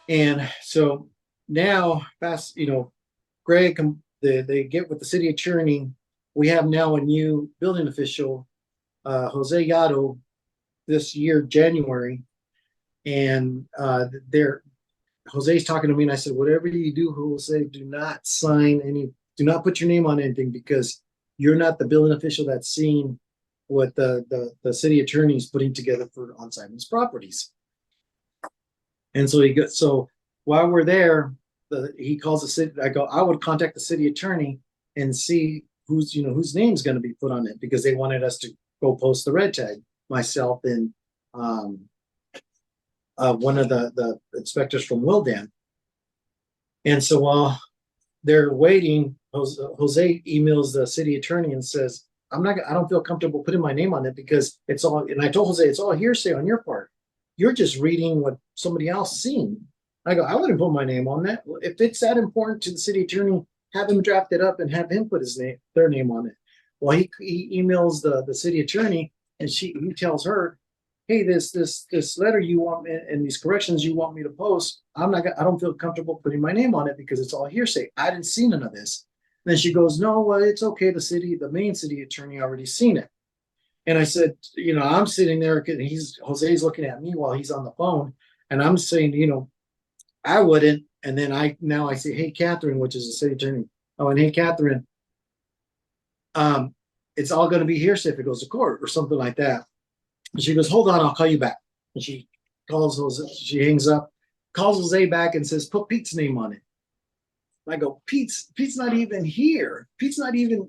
And so now, fast, Greg, they get with the city attorney. We have now a new building official, Jose Yado, this year, January. And they're Jose's talking to me, and I said, whatever you do, Jose, do not sign any, do not put your name on anything because you're not the building official that's seeing what the city attorney is putting together for on Simon's properties. And so so while we're there, he calls the city. I go, I would contact the city attorney and see whose name's going to be put on it because they wanted us to go post the red tag. Myself and um, one of the inspectors from Wildan. And so while they're waiting, Jose emails the city attorney and says, I don't feel comfortable putting my name on it because it's all, and I told Jose, it's all hearsay on your part. You're just reading what somebody else seen. I go, I wouldn't put my name on that. If it's that important to the city attorney, have him draft it up and have him put their name on it. Well, he emails the city attorney and he tells her, hey, this letter you want me and these corrections you want me to post, I don't feel comfortable putting my name on it because it's all hearsay. I didn't see none of this. And then she goes, no, well, it's okay. The main city attorney already seen it. And I said, I'm sitting there, Jose's looking at me while he's on the phone, and I'm saying, I wouldn't. And then I say, hey, Catherine, which is the city attorney. Oh, and hey, Catherine, it's all going to be hearsay if it goes to court or something like that. And she goes, hold on, I'll call you back. And she hangs up, calls Jose back and says, put Pete's name on it. And I go, Pete's not even here. Pete's not even,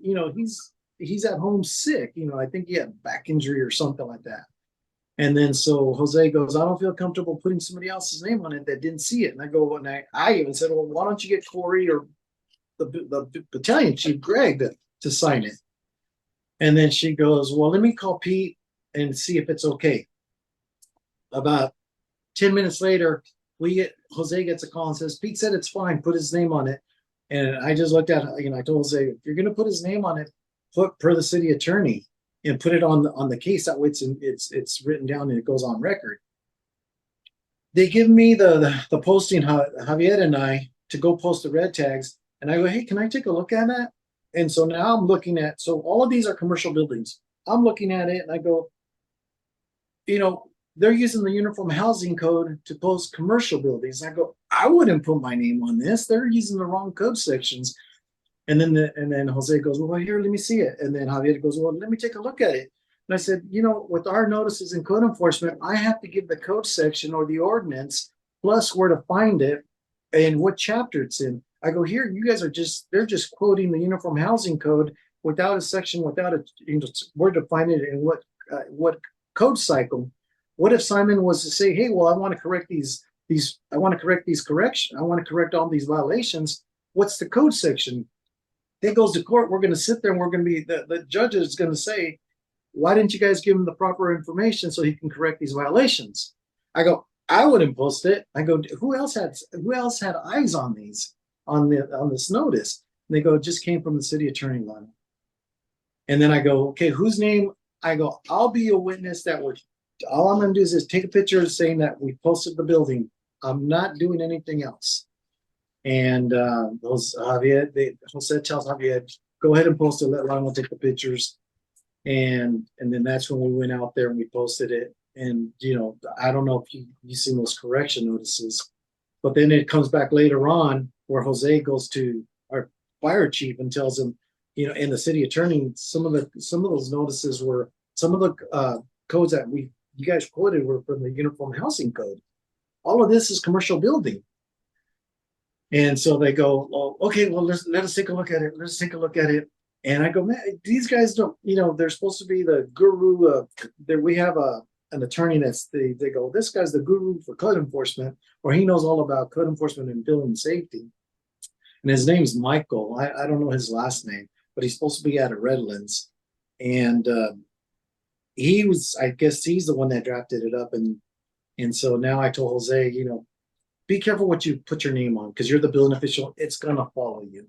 he's at home sick. I think he had back injury or something like that. And then so Jose goes, I don't feel comfortable putting somebody else's name on it that didn't see it. And I go, and I even said, well, why don't you get Corey or the battalion chief, Greg, to sign it? And then she goes, well, let me call Pete and see if it's okay. About 10 minutes later, Jose gets a call and says, Pete said it's fine, put his name on it. And I just looked at it, I told Jose, if you're going to put his name on it, put per the city attorney and put it on the case. That way it's written down and it goes on record. They give me the posting, Javier and I, to go post the red tags. And I go, hey, can I take a look at that? And so now I'm looking at, so all of these are commercial buildings. I'm looking at it and I go, they're using the Uniform Housing Code to post commercial buildings. I go, I wouldn't put my name on this. They're using the wrong code sections. And then Jose goes, well, here, let me see it. And then Javier goes, well, let me take a look at it. And I said, with our notices in code enforcement, I have to give the code section or the ordinance plus where to find it and what chapter it's in. I go, here, you guys they're just quoting the Uniform Housing Code without a section, without where to find it and what code cycle. What if Simon was to say, hey, well, I want to correct I want to correct these corrections. I want to correct all these violations. What's the code section? It goes to court. We're going to sit there and we're going to be, the judge is going to say, why didn't you guys give him the proper information so he can correct these violations? I go, I wouldn't post it. I go, who else had eyes on these, on this notice? And they go, it just came from the city attorney line. And then I go, okay, whose name? I go, I'll be a witness that all I'm going to do is take a picture saying that we posted the building. I'm not doing anything else. And Jose tells Javier, go ahead and post it, let Ron take the pictures. And then that's when we went out there and we posted it. And, I don't know if you've seen those correction notices, but then it comes back later on where Jose goes to our fire chief and tells him, and the city attorney, some of those notices were, some of the codes that you guys quoted were from the Uniform Housing Code. All of this is commercial building. And so they go, well, okay, well, let us take a look at it. Let's take a look at it. And I go, man, these guys don't, they're supposed to be the guru. We have an attorney they go, this guy's the guru for code enforcement, or he knows all about code enforcement and building safety. And his name's Michael. I don't know his last name, but he's supposed to be out of Redlands. And I guess he's the one that drafted it up. And so now I told Jose, be careful what you put your name on because you're the building official. It's going to follow you.